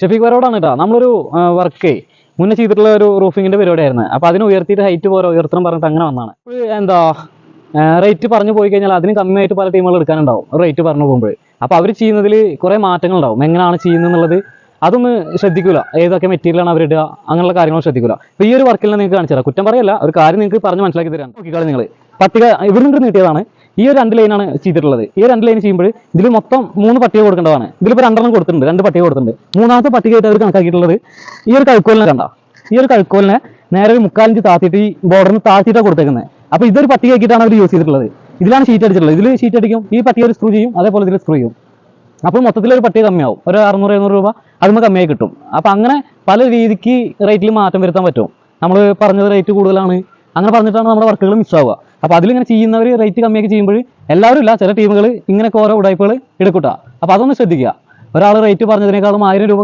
ഷെഫീഖ് കേട്ടോ. നമ്മളൊരു വർക്ക് മുന്നേ ചെയ്തിട്ടുള്ള ഒരു റൂഫിങ്ങിന്റെ പരിപാടിയായിരുന്നു. അപ്പോൾ അതിന് ഉയർത്തിയിട്ട് ഹൈറ്റ് പോലെ ഉയർത്തണം പറഞ്ഞിട്ട് അങ്ങനെ വന്നതാണ്. എന്താ റേറ്റ് പറഞ്ഞു പോയി കഴിഞ്ഞാൽ അതിന് കമ്മിയായിട്ട് പല ടീമുകൾ എടുക്കാനുണ്ടാവും റേറ്റ് പറഞ്ഞു പോകുമ്പോൾ. അപ്പോൾ അവർ ചെയ്യുന്നതിൽ കുറേ മാറ്റങ്ങൾ ഉണ്ടാവും. എങ്ങനെയാണ് ചെയ്യുന്നത് എന്നുള്ളത് അതൊന്ന് ശ്രദ്ധിക്കില്ല. ഏതൊക്കെ മെറ്റീരിയലാണ് അവർ ഇടുക, അങ്ങനെയുള്ള കാര്യങ്ങൾ ശ്രദ്ധിക്കില്ല. അപ്പോൾ ഈ ഒരു വർക്കിൽ നിങ്ങൾക്ക് കാണിച്ചു തരാം. കുറ്റം പറയല്ല, ഒരു കാര്യം നിങ്ങൾക്ക് പറഞ്ഞ് മനസ്സിലാക്കി തരാം. നോക്കിക്കാളെ നിങ്ങൾ പട്ടിക ഇവിടെ നിന്ന് നീട്ടിയതാണ്. ഈ ഒരു 2 ലൈനാണ് ചെയ്തിട്ടുള്ളത്. ഈ 2 ലൈൻ ചെയ്യുമ്പോൾ ഇതിൽ മൊത്തം 3 പട്ടിക കൊടുക്കേണ്ടതാണ്. ഇതിലിപ്പോൾ 2 കൊടുത്തിട്ടുണ്ട്, 2 പട്ടിക കൊടുത്തിട്ടുണ്ട്. മൂന്നാമത്തെ പട്ടികയായിട്ട് അവർ കണക്കാക്കിയിട്ടുള്ളത് ഈ ഒരു കഴുക്കോലിനെ കണ്ട. ഈ ഒരു കഴുക്കോലിനെ നേരെ ഒരു 3/4 ഇഞ്ച് താത്തിയിട്ട് ഈ ബോർഡറിന് താഴ്ത്തിയിട്ടാണ് കൊടുത്തേക്കുന്നത്. അപ്പോൾ ഇതൊരു പട്ടിക ആക്കിയിട്ടാണ് അവർ യൂസ് ചെയ്തിട്ടുള്ളത്. ഇതിലാണ് ഷീറ്റ് അടിച്ചിട്ടുള്ളത്. ഇതിൽ ഷീറ്റ് അടിക്കും, ഈ പട്ടിക ഒരു സ്ക്രൂ ചെയ്യും, അതേപോലെ ഇതിൽ സ്ക്രൂ ചെയ്യും. അപ്പോൾ മൊത്തത്തിലൊരു പട്ടിക കമ്മിയാവും. ഒരു 600-700 രൂപ അതുമ്പോൾ കമ്മിയായി കിട്ടും. അപ്പോൾ അങ്ങനെ പല രീതിക്ക് റേറ്റിൽ മാറ്റം വരുത്താൻ പറ്റും. നമ്മൾ പറഞ്ഞത് റേറ്റ് കൂടുതലാണ് അങ്ങനെ പറഞ്ഞിട്ടാണ് നമ്മുടെ വർക്കുകൾ മിസ്സാവുക. അപ്പോൾ അതിലിങ്ങനെ ചെയ്യുന്നവർ റേറ്റ് കമ്മിയാക്കി ചെയ്യുമ്പോൾ എല്ലാവരും ഇല്ല, ചില ടീമുകൾ ഇങ്ങനെയൊക്കെ ഓരോ ഉടായ്പകൾ എടുക്കൂട്ടാ. അപ്പോൾ അതൊന്ന് ശ്രദ്ധിക്കുക. ഒരാൾ റേറ്റ് പറഞ്ഞതിനേക്കാളും 1000 രൂപ